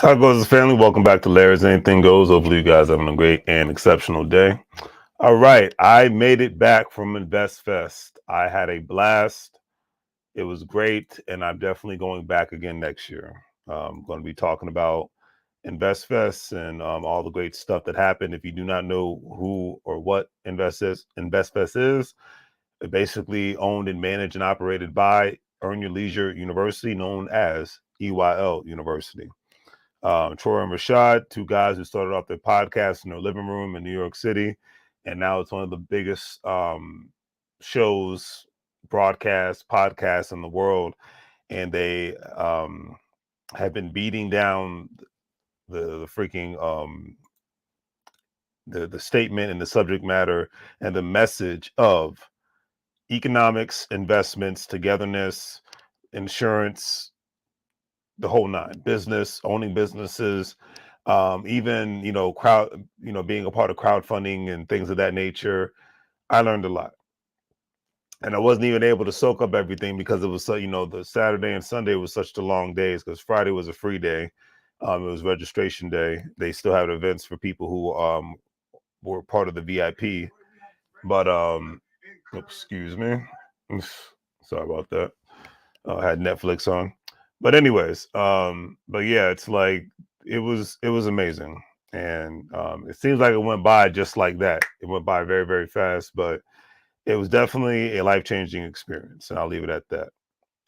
How goes, family? Welcome back to Larry's Anything Goes. Hopefully, you guys are having a great and exceptional day. All right, I made it back from Invest Fest. I had a blast. It was great, and I'm definitely going back again next year. I'm going to be talking about Invest Fest and all the great stuff that happened. If you do not know who or what Invest Fest is, it basically owned and managed and operated by Earn Your Leisure University, known as EYL University. Troy and Rashad, two guys who started off their podcast in their living room in New York City, and now it's one of the biggest shows, broadcasts, podcasts in the world. And they have been beating down the freaking the statement and the subject matter and the message of economics, investments, togetherness, insurance, the whole nine, business, owning businesses, even being a part of crowdfunding and things of that nature. I learned a lot, and I wasn't even able to soak up everything because it was so, the Saturday and Sunday was such the long days, because Friday was a free day. It was registration day. They still had events for people who were part of the VIP, but excuse me, sorry about that. I had Netflix on. But anyways, but yeah, it's like it was amazing. And it seems like it went by just like that. It went by very, very fast, but it was definitely a life-changing experience. And I'll leave it at that.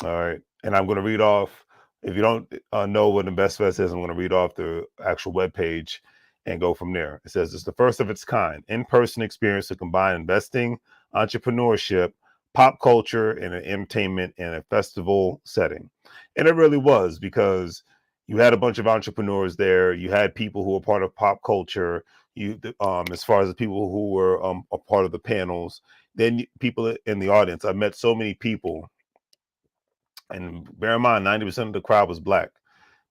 All right. And I'm going to read off, if you don't know what InvestFest is, I'm going to read off the actual webpage and go from there. It says it's the first of its kind in-person experience to combine investing, entrepreneurship, pop culture, and an entertainment in a festival setting. And it really was, because you had a bunch of entrepreneurs there. You had people who were part of pop culture. As far as the people who were a part of the panels, then people in the audience. I met so many people, and bear in mind, 90% of the crowd was black.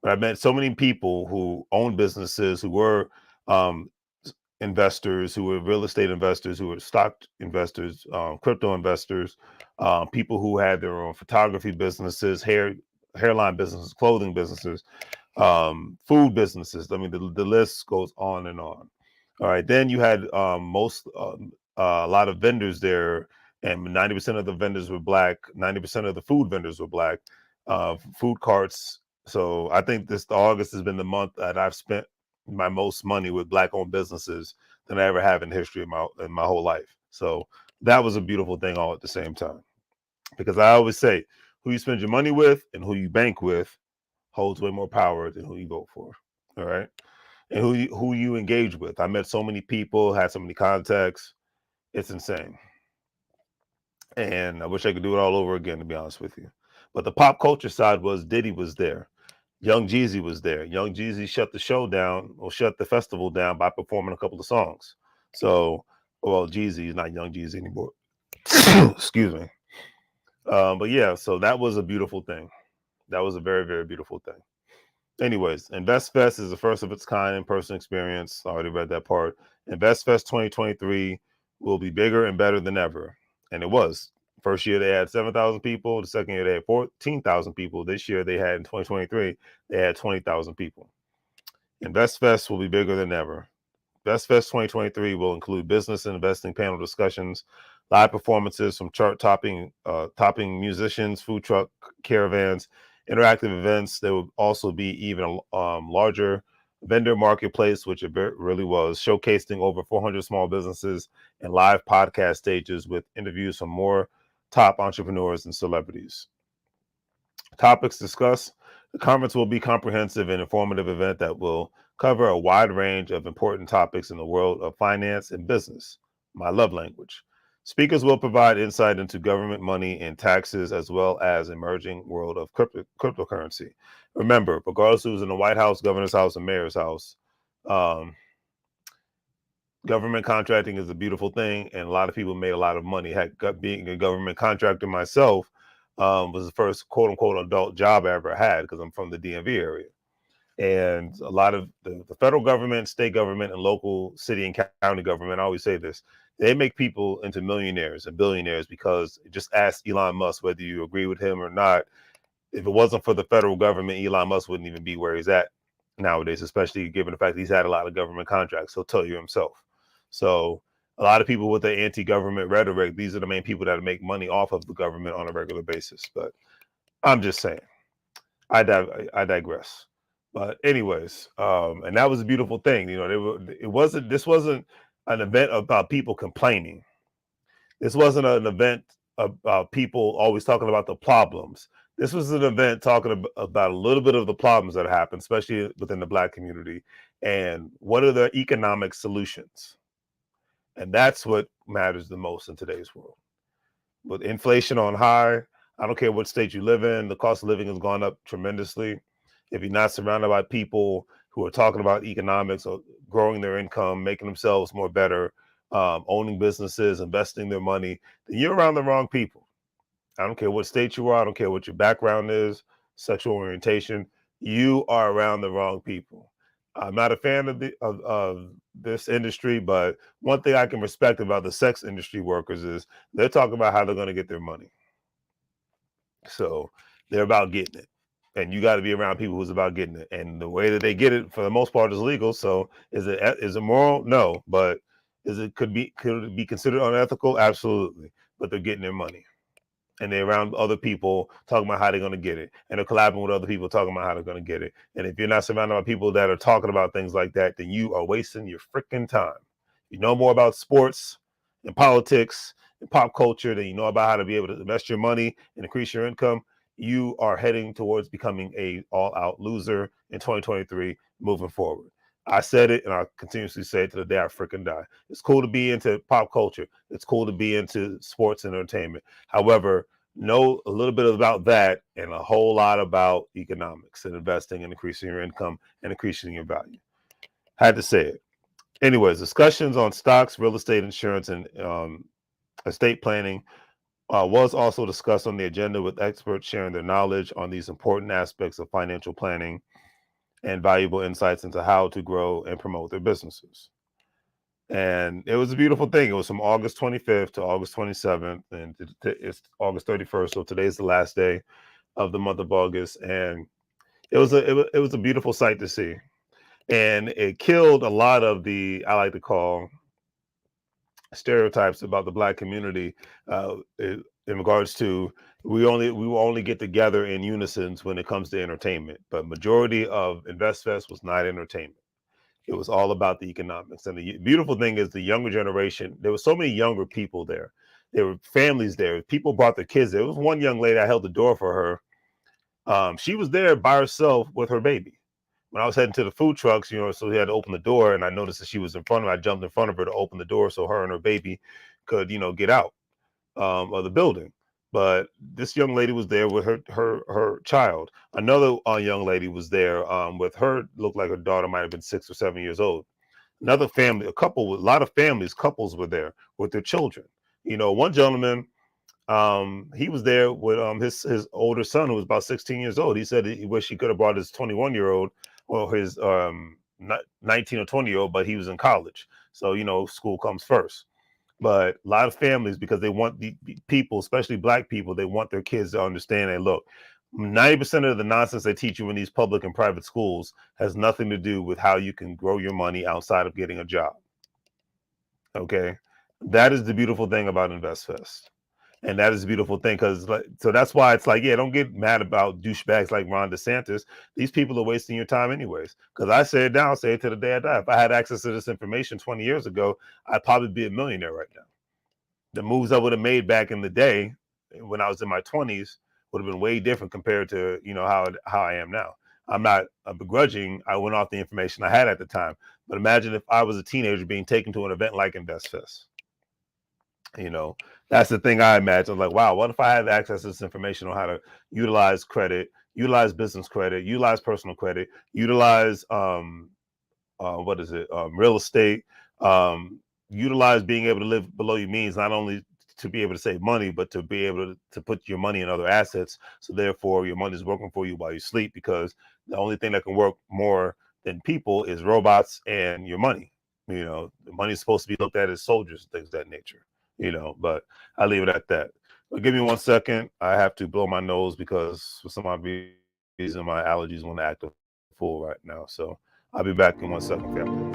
But I met so many people who owned businesses, who were um, investors, who were real estate investors, who were stock investors, crypto investors, people who had their own photography businesses, hairline businesses, clothing businesses, food businesses. I mean, the list goes on and on. All right. Then you had a lot of vendors there, and 90% of the vendors were black. 90% of the food vendors were black. Food carts. So I think this August has been the month that I've spent my most money with black-owned businesses than I ever have in history of my whole life. So that was a beautiful thing all at the same time. Because I always say, who you spend your money with and who you bank with holds way more power than who you vote for. All right. And who you engage with. I met so many people, had so many contacts. It's insane. And I wish I could do it all over again, to be honest with you. But the pop culture side was Diddy was there. Young Jeezy was there. Young Jeezy shut the show down, or shut the festival down, by performing a couple of songs. So, well, Jeezy is not Young Jeezy anymore. Excuse me. But yeah, so that was a beautiful thing. That was a very, very beautiful thing. Anyways, InvestFest is the first of its kind in-person experience. I already read that part. InvestFest 2023 will be bigger and better than ever. And it was. First year they had 7,000 people. The second year they had 14,000 people. This year they had, in 2023, they had 20,000 people. InvestFest will be bigger than ever. InvestFest 2023 will include business and investing panel discussions, live performances from chart-topping musicians, food truck caravans, interactive events. There will also be even a larger vendor marketplace, which it really was, showcasing over 400 small businesses and live podcast stages with interviews from more top entrepreneurs and celebrities. Topics discussed. The conference will be comprehensive and informative event that will cover a wide range of important topics in the world of finance and business, my love language. Speakers will provide insight into government money and taxes, as well as emerging world of cryptocurrency. Remember, regardless who's in the White House, governor's house, and mayor's house, um, government contracting is a beautiful thing, and a lot of people made a lot of money. Heck, being a government contractor myself was the first quote unquote adult job I ever had, because I'm from the DMV area. And a lot of the federal government, state government, and local city and county government, I always say this, they make people into millionaires and billionaires, because just ask Elon Musk whether you agree with him or not. If it wasn't for the federal government, Elon Musk wouldn't even be where he's at. nowadays, especially given the fact that he's had a lot of government contracts. He'll tell you himself. So a lot of people with the anti-government rhetoric, these are the main people that make money off of the government on a regular basis. But I'm just saying, I digress. But anyways, and that was a beautiful thing. This wasn't an event about people complaining. This wasn't an event about people always talking about the problems. This was an event talking about a little bit of the problems that happen, especially within the Black community, and what are the economic solutions. And that's what matters the most in today's world. With inflation on high, I don't care what state you live in, the cost of living has gone up tremendously. If you're not surrounded by people who are talking about economics or growing their income, making themselves more better, owning businesses, investing their money, then you're around the wrong people. I don't care what state you are. I don't care what your background is, sexual orientation. You are around the wrong people. I'm not a fan of this industry, but one thing I can respect about the sex industry workers is they're talking about how they're going to get their money. So they're about getting it. And you got to be around people who's about getting it. And the way that they get it, for the most part, is legal. So is it moral? No. But could it be considered unethical? Absolutely. But they're getting their money. And they're around other people talking about how they're going to get it. And they're collabing with other people talking about how they're going to get it. And if you're not surrounded by people that are talking about things like that, then you are wasting your freaking time. You know more about sports and politics and pop culture than you know about how to be able to invest your money and increase your income. You are heading towards becoming a all-out loser in 2023 moving forward. I said it and I'll continuously say it to the day I freaking die. It's cool to be into pop culture. It's cool to be into sports and entertainment. However, know a little bit about that and a whole lot about economics and investing and increasing your income and increasing your value. Had to say it. Anyways, discussions on stocks, real estate, insurance, and estate planning was also discussed on the agenda, with experts sharing their knowledge on these important aspects of financial planning and valuable insights into how to grow and promote their businesses. And it was a beautiful thing. It was from August 25th to August 27th, and it's August 31st. So today's the last day of the month of August, and it was a beautiful sight to see. And it killed a lot of the, I like to call, stereotypes about the Black community, in regards to we will only get together in unison when it comes to entertainment. But majority of InvestFest was not entertainment. It was all about the economics. And the beautiful thing is the younger generation. There were so many younger people there. There were families there. People brought their kids there. There was one young lady, I held the door for her. She was there by herself with her baby. When I was heading to the food trucks, so we had to open the door, and I noticed that she was in front of me. I jumped in front of her to open the door so her and her baby could, get out of the building. But this young lady was there with her child. Another young lady was there with her. Looked like her daughter might have been 6 or 7 years old. Another family, a lot of families, couples were there with their children. One gentleman, he was there with his older son, who was about 16 years old. He said he wished he could have brought his 21-year-old or his 19 or 20-year-old, but he was in college. So, school comes first. But a lot of families, because they want the people, especially Black people, they want their kids to understand that, look, 90% of the nonsense they teach you in these public and private schools has nothing to do with how you can grow your money outside of getting a job. Okay. That is the beautiful thing about InvestFest. And that is a beautiful thing, because so that's why it's like, yeah, don't get mad about douchebags like Ron DeSantis. These people are wasting your time anyways. Because I say it now, I'll say it to the day I die. If I had access to this information 20 years ago, I'd probably be a millionaire right now. The moves I would have made back in the day when I was in my 20s would have been way different compared to, how I am now. I'm not begrudging. I went off the information I had at the time. But imagine if I was a teenager being taken to an event like InvestFest. That's the thing I imagine. I'm like, wow, what if I had access to this information on how to utilize credit, utilize business credit, utilize personal credit, utilize real estate, utilize being able to live below your means, not only to be able to save money, but to be able to put your money in other assets. So therefore your money is working for you while you sleep, because the only thing that can work more than people is robots and your money. The money is supposed to be looked at as soldiers, things of that nature. But I leave it at that. But give me 1 second. I have to blow my nose because for some odd reason my allergies want to act a full right now. So I'll be back in 1 second, family.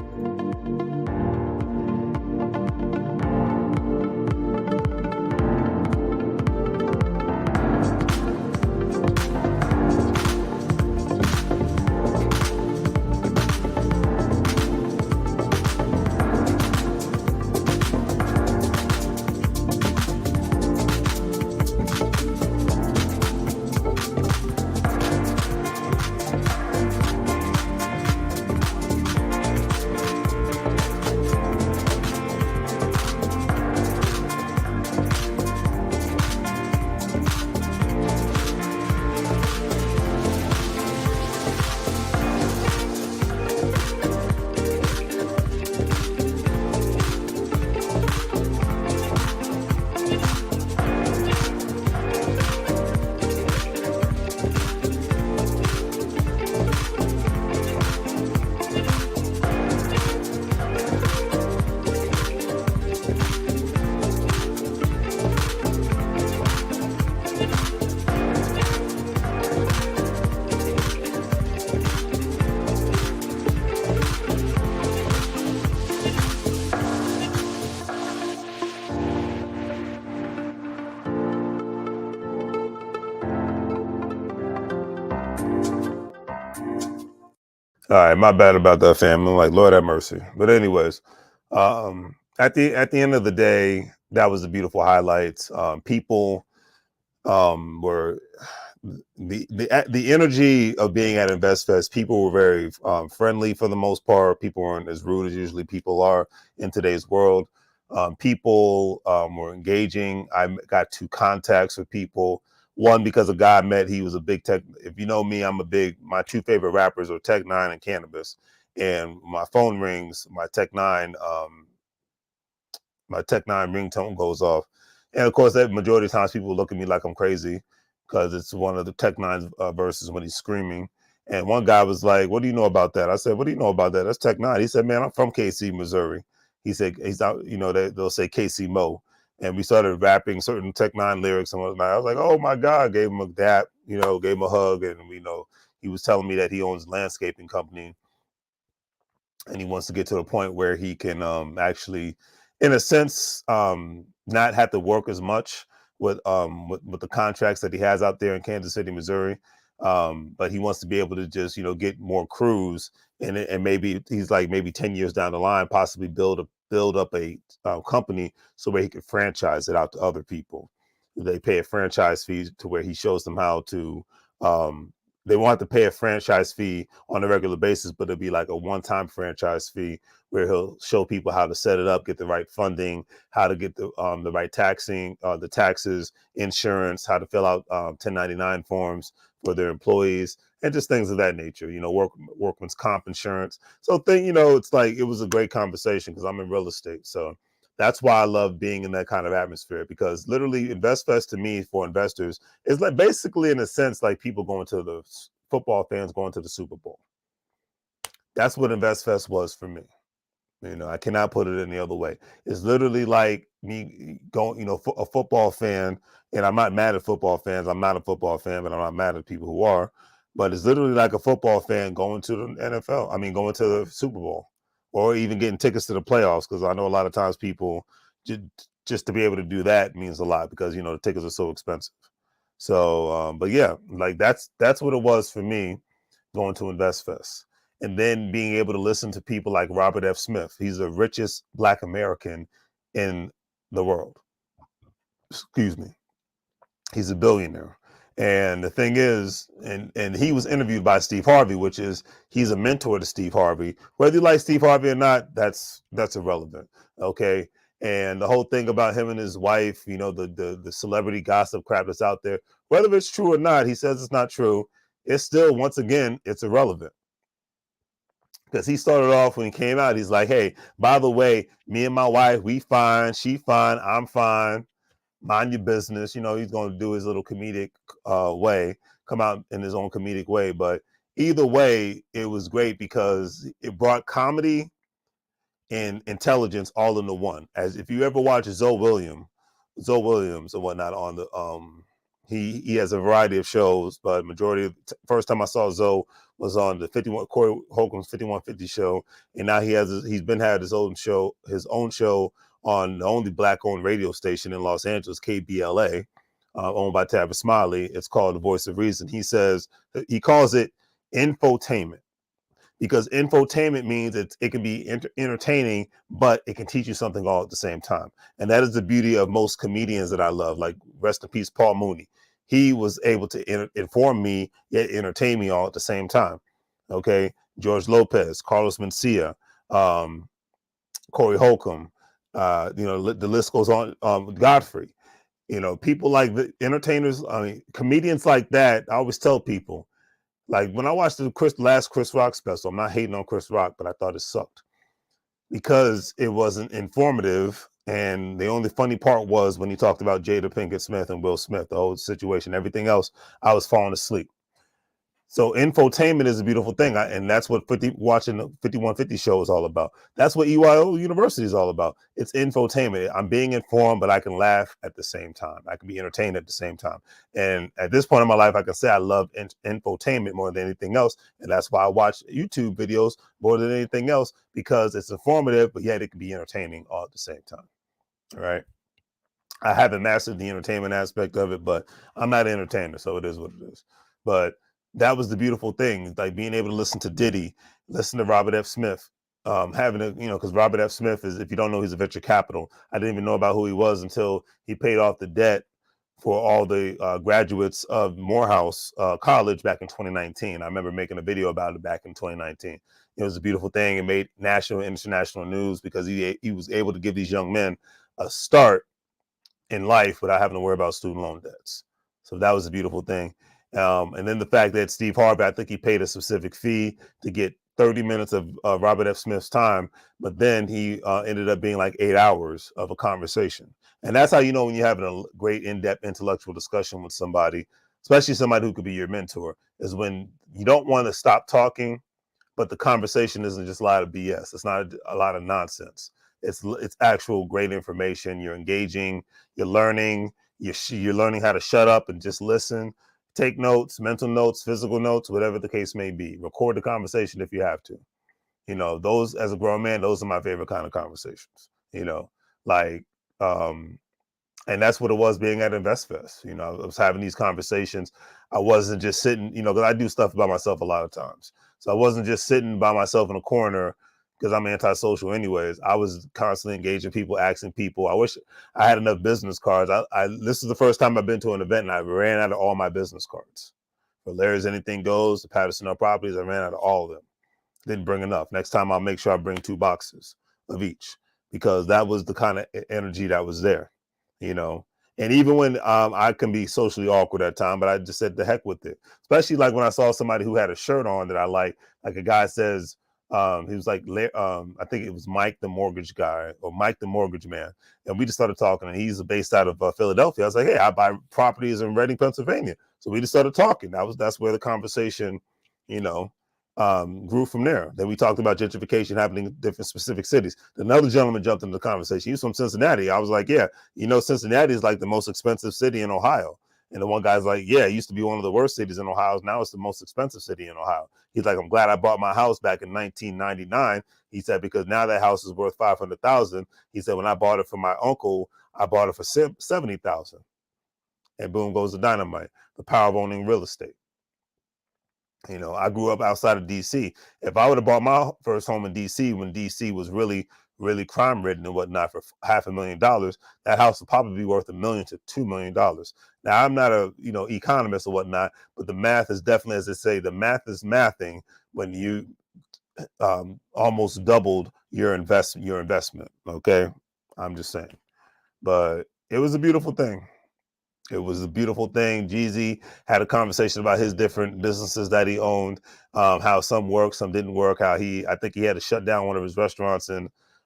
All right, my bad about that, fam. I'm like, Lord have mercy. But anyways, at the end of the day, that was the beautiful highlights. People were the energy of being at InvestFest. People were very friendly for the most part. People weren't as rude as usually people are in today's world. People were engaging. I got 2 contacts with people. One, because a guy I met, he was a big tech. If you know me, my 2 favorite rappers are Tech Nine and Cannabis. And my phone rings, my Tech Nine ringtone goes off. And of course, that majority of times people look at me like I'm crazy because it's one of the Tech Nine's verses when he's screaming. And one guy was like, "What do you know about that?" I said, "What do you know about that? That's Tech Nine." He said, "Man, I'm from KC, Missouri." He said, "He's out, they'll say KC Mo." And we started rapping certain Tech Nine lyrics and whatnot. I was like, "Oh my God!" Gave him a dap, gave him a hug, and he was telling me that he owns a landscaping company and he wants to get to the point where he can actually, in a sense, not have to work as much with the contracts that he has out there in Kansas City, Missouri. But he wants to be able to just get more crews, and maybe he's like maybe 10 years down the line, possibly build up a company so where he can franchise it out to other people. They pay a franchise fee to where he shows them how to. They won't have to pay a franchise fee on a regular basis, but it'll be like a one-time franchise fee where he'll show people how to set it up, get the right funding, how to get the right the taxes, insurance, how to fill out 1099 forms for their employees, and just things of that nature. Workman's comp insurance. So it's like it was a great conversation because I'm in real estate, so that's why I love being in that kind of atmosphere, because literally InvestFest to me for investors is like basically in a sense like people going to the football fans going to the Super Bowl. That's what InvestFest was for me. I cannot put it any other way. It's literally like me going, a football fan, and I'm not mad at football fans. I'm not a football fan, but I'm not mad at people who are. But it's literally like a football fan going to the NFL. I mean, going to the Super Bowl, or even getting tickets to the playoffs. Because I know a lot of times people just to be able to do that means a lot because the tickets are so expensive. So, but yeah, like that's what it was for me going to InvestFest. And then being able to listen to people like Robert F. Smith. He's the richest Black American in the world. Excuse me. He's a billionaire. And the thing is, and he was interviewed by Steve Harvey, which is he's a mentor to Steve Harvey. Whether you like Steve Harvey or not, that's irrelevant. Okay. And the whole thing about him and his wife, the celebrity gossip crap that's out there, whether it's true or not, he says it's not true. It's still, once again, it's irrelevant. Because he started off when he came out, he's like, "Hey, by the way, me and my wife, we fine, she fine, I'm fine. Mind your business." He's going to do his little comedic way, come out in his own comedic way. But either way, it was great because it brought comedy and intelligence all into one. As if you ever watch Zoe Williams or whatnot on the He has a variety of shows, but majority of first time I saw Zoe was on the 51 Corey Holcomb's 5150 show, and now he's been had his own show on the only black owned radio station in Los Angeles, KBLA, owned by Tavis Smiley. It's called The Voice of Reason. He calls it infotainment, because infotainment means it can be entertaining, but it can teach you something all at the same time. And that is the beauty of most comedians that I love, like rest in peace, Paul Mooney. He was able to inform me, yet entertain me all at the same time. Okay. George Lopez, Carlos Mencia, Corey Holcomb, the list goes on, Godfrey, people like the entertainers, I mean, comedians like that. I always tell people, like when I watched the last Chris Rock special, I'm not hating on Chris Rock, but I thought it sucked because it wasn't informative. And the only funny part was when he talked about Jada Pinkett Smith and Will Smith, the whole situation. Everything else, I was falling asleep. So infotainment is a beautiful thing, and that's what watching the 5150 show is all about. That's what EYO University is all about. It's infotainment. I'm being informed, but I can laugh at the same time. I can be entertained at the same time. And at this point in my life, I can say I love infotainment more than anything else, and that's why I watch YouTube videos more than anything else, because it's informative, but yet it can be entertaining all at the same time. All right. I haven't mastered the entertainment aspect of it, but I'm not an entertainer, so it is what it is. But that was the beautiful thing, like being able to listen to Diddy, listen to Robert F. Smith, because Robert F. Smith is, if you don't know, he's a venture capital. I didn't even know about who he was until he paid off the debt for all the graduates of Morehouse College back in 2019. I remember making a video about it back in 2019. It was a beautiful thing. It made national and international news because he was able to give these young men a start in life without having to worry about student loan debts. So that was a beautiful thing. And then the fact that Steve Harvey, I think he paid a specific fee to get 30 minutes of Robert F. Smith's time, but then he ended up being like 8 hours of a conversation. And that's how you know when you're having a great in-depth intellectual discussion with somebody, especially somebody who could be your mentor, is when you don't want to stop talking, but the conversation isn't just a lot of BS. It's not a lot of nonsense. It's actual great information. You're engaging, you're learning, you're learning how to shut up and just listen. Take notes, mental notes, physical notes, whatever the case may be. Record the conversation if you have to. Those, as a grown man, those are my favorite kind of conversations. Like, and that's what it was being at InvestFest. I was having these conversations. I wasn't just sitting, because I do stuff by myself a lot of times. So I wasn't just sitting by myself in a corner because I'm antisocial anyways. I was constantly engaging people, asking people. I wish I had enough business cards. This is the first time I've been to an event and I ran out of all my business cards. For Larry's Anything Goes, the Patterson Hill Properties, I ran out of all of them. Didn't bring enough. Next time I'll make sure I bring 2 boxes of each, because that was the kind of energy that was there, And even when I can be socially awkward at times, but I just said the heck with it. Especially like when I saw somebody who had a shirt on that I like a guy says, he was like, I think it was Mike the mortgage guy or Mike the mortgage man. And we just started talking, and he's based out of Philadelphia. I was like, hey, I buy properties in Reading, Pennsylvania. So we just started talking. That's where the conversation, grew from there. Then we talked about gentrification happening in different specific cities. Another gentleman jumped into the conversation. He's from Cincinnati. I was like, yeah, Cincinnati is like the most expensive city in Ohio. And the one guy's like, yeah, it used to be one of the worst cities in Ohio. Now it's the most expensive city in Ohio. He's like, I'm glad I bought my house back in 1999. He said, because now that house is worth $500,000. He said, when I bought it for my uncle, I bought it for $70,000. And boom goes the dynamite. The power of owning real estate. I grew up outside of DC. If I would have bought my first home in DC when DC was really, really crime ridden and whatnot for $500,000, that house would probably be worth $1 million to $2 million. Now, I'm not a economist or whatnot, but the math is definitely, as they say, the math is mathing when you almost doubled your investment. Okay, I'm just saying, but it was a beautiful thing. It was a beautiful thing. Jeezy had a conversation about his different businesses that he owned, how some worked, some didn't work, I think he had to shut down one of his restaurants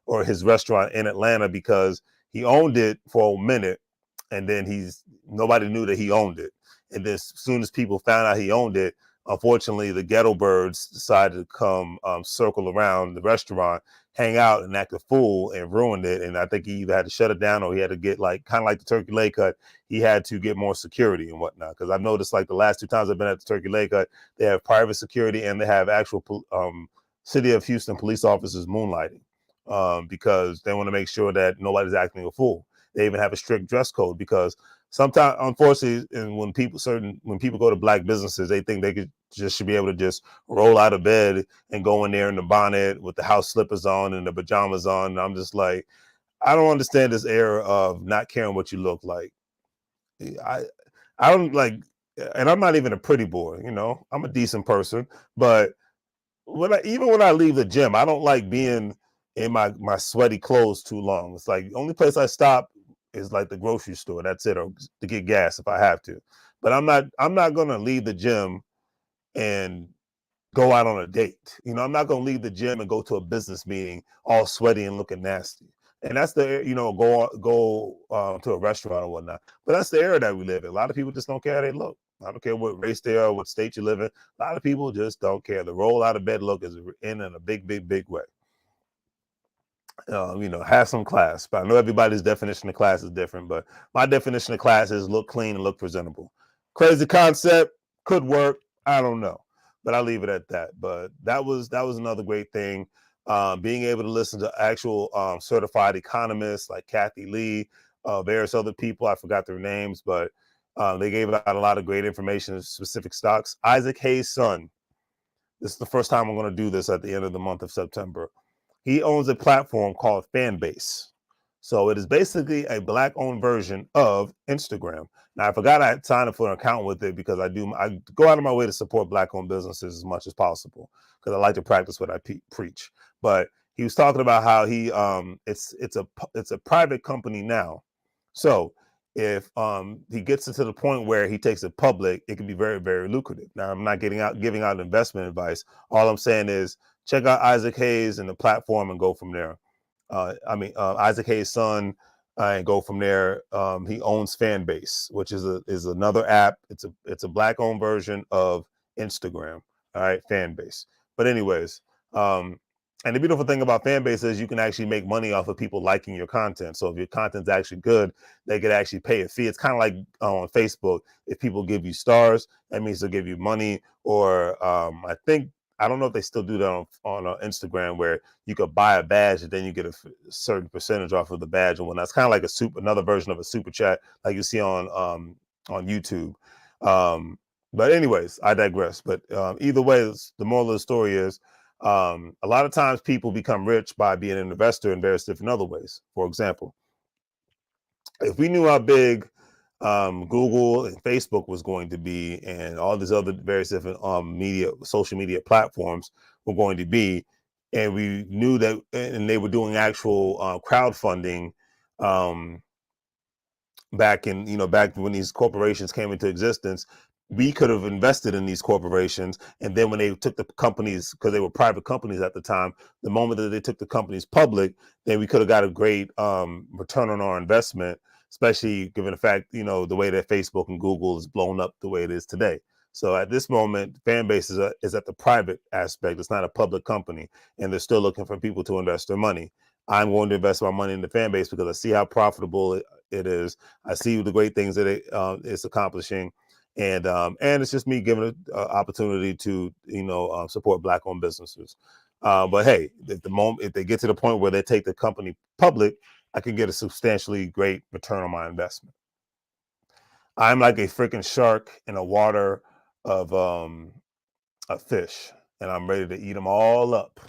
or his restaurant in Atlanta because he owned it for a minute, and then nobody knew that he owned it. And then as soon as people found out he owned it, unfortunately, the ghetto birds decided to come circle around the restaurant, hang out, and act a fool and ruined it. And I think he either had to shut it down or he had to get like kind of like the turkey leg cut. He had to get more security and whatnot. Because I've noticed like the last 2 times I've been at the turkey leg cut, they have private security and they have actual city of Houston police officers moonlighting because they want to make sure that nobody's acting a fool. They even have a strict dress code because sometimes, unfortunately, and when people go to black businesses, they think they should be able to just roll out of bed and go in there in the bonnet with the house slippers on and the pajamas on. And I'm just like, I don't understand this era of not caring what you look like. I I don't like, and I'm not even a pretty boy. I'm a decent person, but even when I leave the gym, I don't like being in my sweaty clothes too long. It's like the only place I stop is like the grocery store. That's it, or to get gas if I have to. But I'm not gonna leave the gym and go out on a date. I'm not gonna leave the gym and go to a business meeting all sweaty and looking nasty. And that's go to a restaurant or whatnot. But that's the era that we live in. A lot of people just don't care how they look. I don't care what race they are, what state you live in. A lot of people just don't care. The roll out of bed look is in a big, big, big way. Have some class. But I know everybody's definition of class is different, but my definition of class is look clean and look presentable. Crazy concept, could work. I don't know, but I'll leave it at that. But that was another great thing. Being able to listen to actual certified economists like Kathy Lee, various other people. I forgot their names, but they gave out a lot of great information on specific stocks. Isaac Hayes' son. This is the first time I'm going to do this at the end of the month of September. He owns a platform called Fanbase. So it is basically a black-owned version of Instagram. Now I forgot I had signed up for an account with it because I go out of my way to support black-owned businesses as much as possible because I like to practice what I preach. But he was talking about how it's a private company now. So if he gets it to the point where he takes it public, it can be very, very lucrative. Now I'm not giving out investment advice. All I'm saying is check out Isaac Hayes and the platform and go from there. Isaac Hayes' son, and go from there. He owns Fanbase, which is another app. It's a black-owned version of Instagram. All right, Fanbase. But anyways, and the beautiful thing about Fanbase is you can actually make money off of people liking your content. So if your content's actually good, they could actually pay a fee. It's kind of like on Facebook. If people give you stars, that means they'll give you money. Or I don't know if they still do that on Instagram, where you could buy a badge and then you get a certain percentage off of the badge and whatnot. It's kind of like another version of a super chat, like you see on YouTube. But anyways, I digress. But either way, the moral of the story is a lot of times people become rich by being an investor in various different other ways. For example, if we knew how big Google and Facebook was going to be, and all these other various different social media platforms were going to be, and we knew that, and they were doing actual crowdfunding back when these corporations came into existence, we could have invested in these corporations. And then when they took the companies, because they were private companies at the time, the moment that they took the companies public, then we could have got a great return on our investment, especially given the fact, the way that Facebook and Google is blown up the way it is today. So at this moment, Fanbase is at the private aspect. It's not a public company, and they're still looking for people to invest their money. I'm going to invest my money in the Fanbase because I see how profitable it is. I see the great things that it's accomplishing, and it's just me giving an opportunity to support black-owned businesses. But hey, if they get to the point where they take the company public, I can get a substantially great return on my investment. I'm like a freaking shark in a water of a fish, and I'm ready to eat them all up.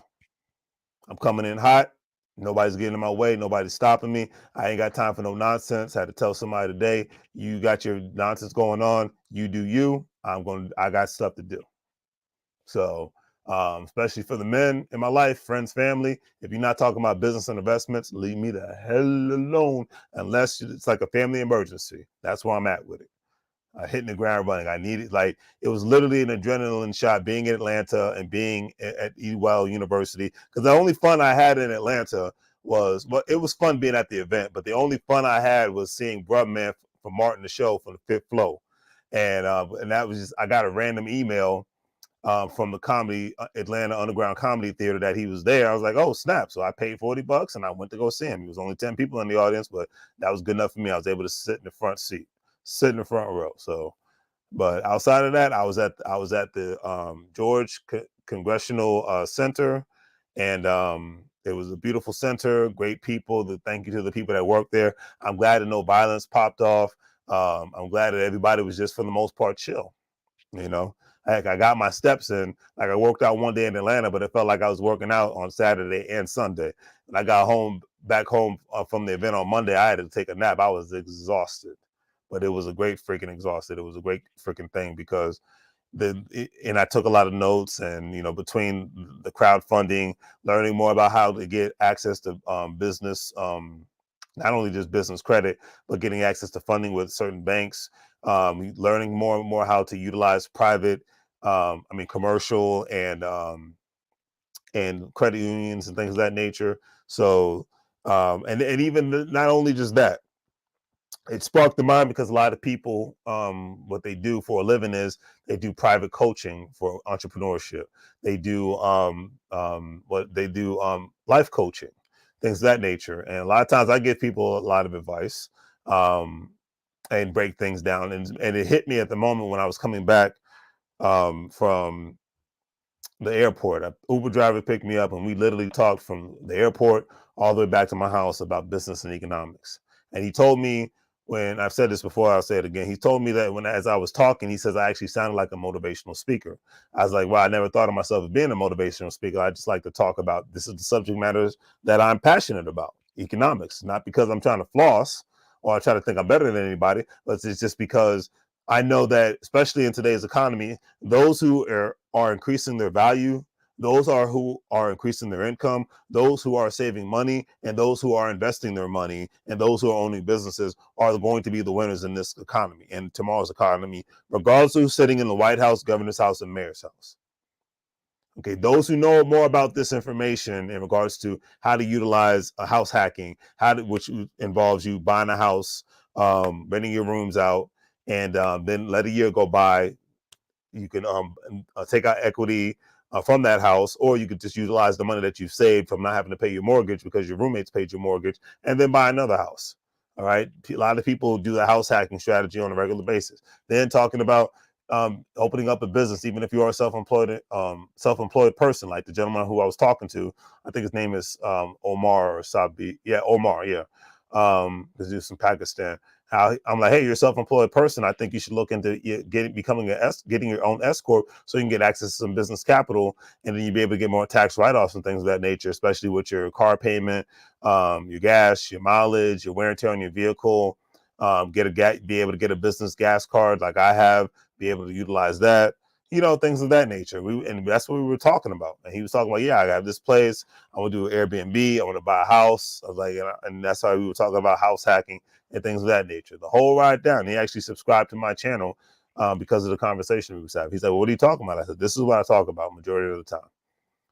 I'm coming in hot. Nobody's getting in my way. Nobody's stopping me. I ain't got time for no nonsense. I had to tell somebody today, you got your nonsense going on. You do you. I got stuff to do. So, especially for the men in my life, friends, family, if you're not talking about business and investments, leave me the hell alone unless it's like a family emergency. That's where I'm at with it. Hitting the ground running. I needed, like, it was literally an adrenaline shot being in Atlanta and being at EWEBULL University. Because the only fun I had in Atlanta it was fun being at the event, but the only fun I had was seeing Brubman from Martin the Show from the Fifth Flow. And that was just, I got a random email from the Atlanta Underground Comedy Theater that he was there. I was like, oh snap! So I paid $40 and I went to go see him. He was only 10 people in the audience, but that was good enough for me. I was able to sit in the front seat, sit in the front row. So, but outside of that, I was at the George Congressional Center, and it was a beautiful center, great people. Thank you to the people that worked there. I'm glad that no violence popped off. I'm glad that everybody was just for the most part chill. You know, like I got my steps in. Like I worked out one day in Atlanta, but it felt like I was working out on Saturday and Sunday. When I got back home from the event on Monday, I had to take a nap. I was exhausted, but it was a great freaking exhausted. It was a great freaking thing because and I took a lot of notes, and between the crowdfunding, learning more about how to get access to business, not only just business credit, but getting access to funding with certain banks, learning more and more how to utilize private, commercial and credit unions and things of that nature. So, and even not only just that, it sparked the mind because a lot of people, what they do for a living is they do private coaching for entrepreneurship. They do life coaching, things of that nature. And a lot of times I give people a lot of advice, um, and break things down. And it hit me at the moment when I was coming back from the airport. A Uber driver picked me up, and we literally talked from the airport all the way back to my house about business and economics. And he told me, when I've said this before, I'll say it again. He told me that as I was talking, he says I actually sounded like a motivational speaker. I was like, wow, I never thought of myself as being a motivational speaker. I just like to talk about, this is the subject matters that I'm passionate about, economics, not because I'm trying to floss or I try to think I'm better than anybody, but it's just because I know that, especially in today's economy, those who are increasing their value, those are who are increasing their income, those who are saving money, and those who are investing their money, and those who are owning businesses are going to be the winners in this economy and tomorrow's economy, regardless of who's sitting in the White House, governor's house, and mayor's house. Okay, those who know more about this information in regards to how to utilize a house hacking, which involves you buying a house, renting your rooms out, and then let a year go by. You can take out equity from that house, or you could just utilize the money that you've saved from not having to pay your mortgage because your roommates paid your mortgage, and then buy another house. All right. A lot of people do the house hacking strategy on a regular basis. Then talking about opening up a business, even if you are a self-employed person, like the gentleman who I was talking to. I think his name is Omar or Sabi. Yeah, Omar. Yeah. Because he's from Pakistan. I'm like, hey, you're a self-employed person. I think you should look into getting your own S corp so you can get access to some business capital, and then you'll be able to get more tax write-offs and things of that nature, especially with your car payment, your gas, your mileage, your wear and tear on your vehicle. Be able to get a business gas card like I have, be able to utilize that. Things of that nature. And that's what we were talking about. And he was talking about, yeah, I got this place. I want to do an Airbnb. I want to buy a house. I was like, and that's how we were talking about house hacking and things of that nature. The whole ride down. He actually subscribed to my channel because of the conversation we was having. He's like, well, what are you talking about? I said, this is what I talk about majority of the time,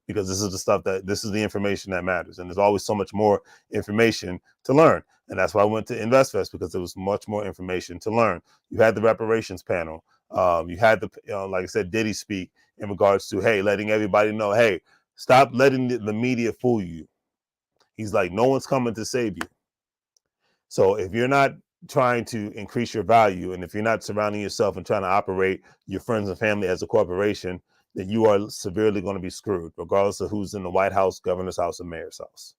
because this is the information that matters. And there's always so much more information to learn. And that's why I went to InvestFest, because there was much more information to learn. You had the reparations panel. You had like I said, Diddy speak in regards to, hey, letting everybody know, hey, stop letting the media fool you. He's like, no one's coming to save you. So if you're not trying to increase your value, and if you're not surrounding yourself and trying to operate your friends and family as a corporation, then you are severely going to be screwed, regardless of who's in the White House, governor's house, and mayor's house.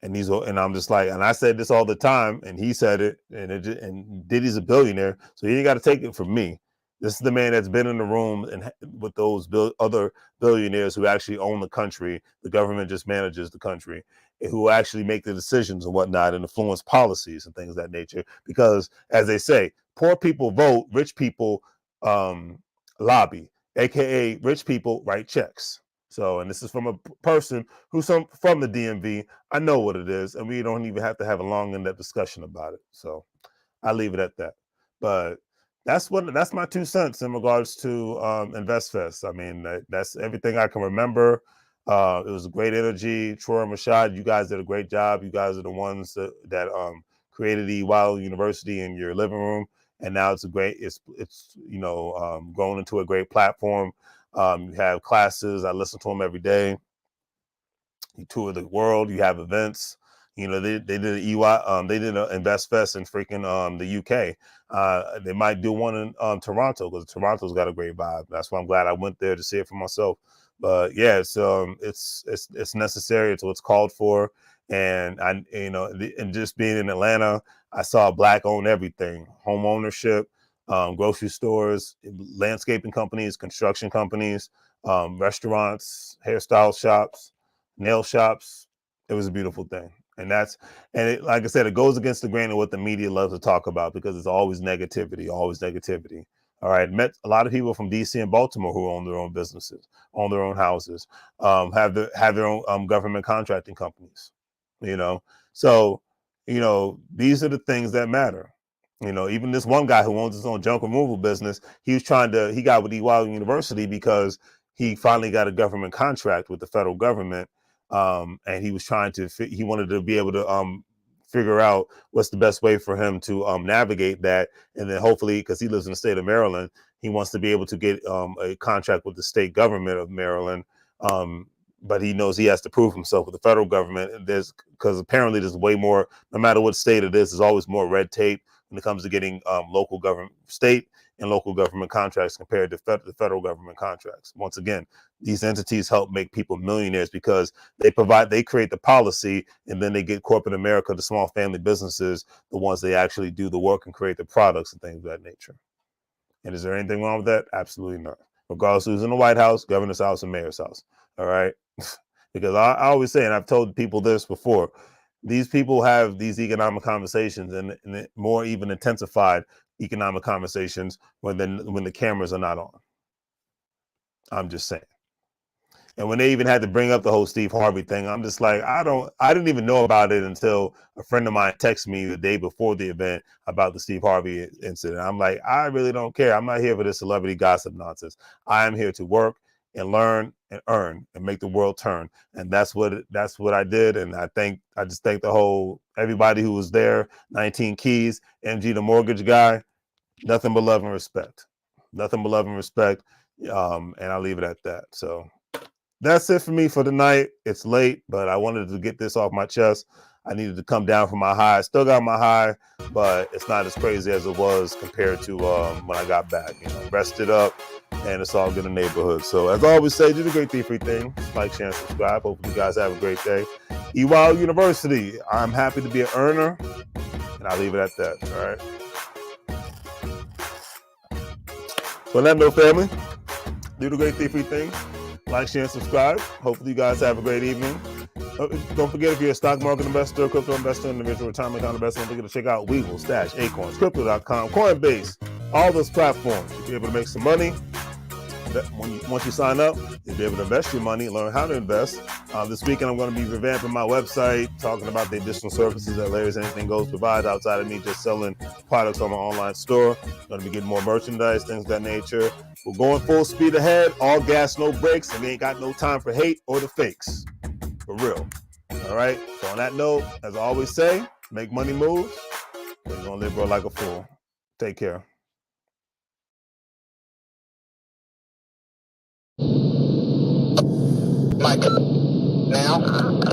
And I'm just like, and I said this all the time, and he said it, and Diddy's a billionaire, so you ain't got to take it from me. This is the man that's been in the room and with those other billionaires who actually own the country. The government just manages the country, who actually make the decisions and whatnot and influence policies and things of that nature. Because, as they say, poor people vote, rich people lobby, aka rich people write checks. So, and this is from a person who's from the DMV. I know what it is, and we don't even have to have a long in-depth discussion about it. So, I leave it at that. But that's my 2 cents in regards to InvestFest. I mean, that's everything I can remember. It was a great energy. Troy and Rashad, you guys did a great job. You guys are the ones that created the Wild University in your living room, and now it's grown into a great platform. You have classes. I listen to them every day. You tour the world. You have events. You know, they did an EY, they did an Invest Fest in freaking the UK. They might do one in Toronto, because Toronto's got a great vibe. That's why I'm glad I went there to see it for myself. But yeah, it's necessary. It's what's called for. And and just being in Atlanta, I saw black owned everything: home ownership, grocery stores, landscaping companies, construction companies, restaurants, hairstyle shops, nail shops. It was a beautiful thing. Like I said, it goes against the grain of what the media loves to talk about, because it's always negativity, always negativity. All right. Met a lot of people from DC and Baltimore who own their own businesses, own their own houses, have their own government contracting companies. You know, so these are the things that matter. Even this one guy who owns his own junk removal business, he got with EY University because he finally got a government contract with the federal government, and he wanted to be able to figure out what's the best way for him to navigate that, and then hopefully, because he lives in the state of Maryland, he wants to be able to get a contract with the state government of Maryland. But he knows he has to prove himself with the federal government. Because apparently there's way more, no matter what state it is, there's always more red tape when it comes to getting state and local government contracts compared to the federal government contracts. Once again, these entities help make people millionaires because they create the policy, and then they get corporate America, the small family businesses, the ones they actually do the work and create the products and things of that nature. And is there anything wrong with that? Absolutely not. Regardless who's in the White House, governor's house, and mayor's house. All right. Because I always say, and I've told people this before, these people have these economic conversations, and more even intensified economic conversations when the cameras are not on. I'm just saying. And when they even had to bring up the whole Steve Harvey thing, I'm just like, I didn't even know about it until a friend of mine texted me the day before the event about the Steve Harvey incident. I'm like, I really don't care. I'm not here for this celebrity gossip nonsense. I am here to work and learn and earn and make the world turn. And that's what I did. And I just thank everybody who was there, 19 Keys, MG, the mortgage guy, nothing but love and respect. Nothing but love and respect. And I'll leave it at that. So that's it for me for tonight. It's late, but I wanted to get this off my chest. I needed to come down from my high. Still got my high, but it's not as crazy as it was compared to when I got back. Rested up, and it's all good in the neighborhood. So as I always say, do the great free thing. Like, share, and subscribe. Hopefully you guys have a great day. EY University, I'm happy to be an earner, and I'll leave it at that. All right. So on that note, family, do the great free thing. Like, share, and subscribe. Hopefully you guys have a great evening. Don't forget, if you're a stock market investor, crypto investor, individual retirement account investor, don't forget to check out WEBULL, Stash, Acorns, Crypto.com, Coinbase, all those platforms. You'll be able to make some money. Once you sign up, you'll be able to invest your money, learn how to invest. This weekend, I'm going to be revamping my website, talking about the additional services that LarrysAnythingGoes provides outside of me just selling products on my online store. Going to be getting more merchandise, things of that nature. We're going full speed ahead, all gas, no brakes, and we ain't got no time for hate or the fakes. For real. All right. So on that note, as I always say, make money move. You're going to live, bro, like a fool. Take care. Mike, now.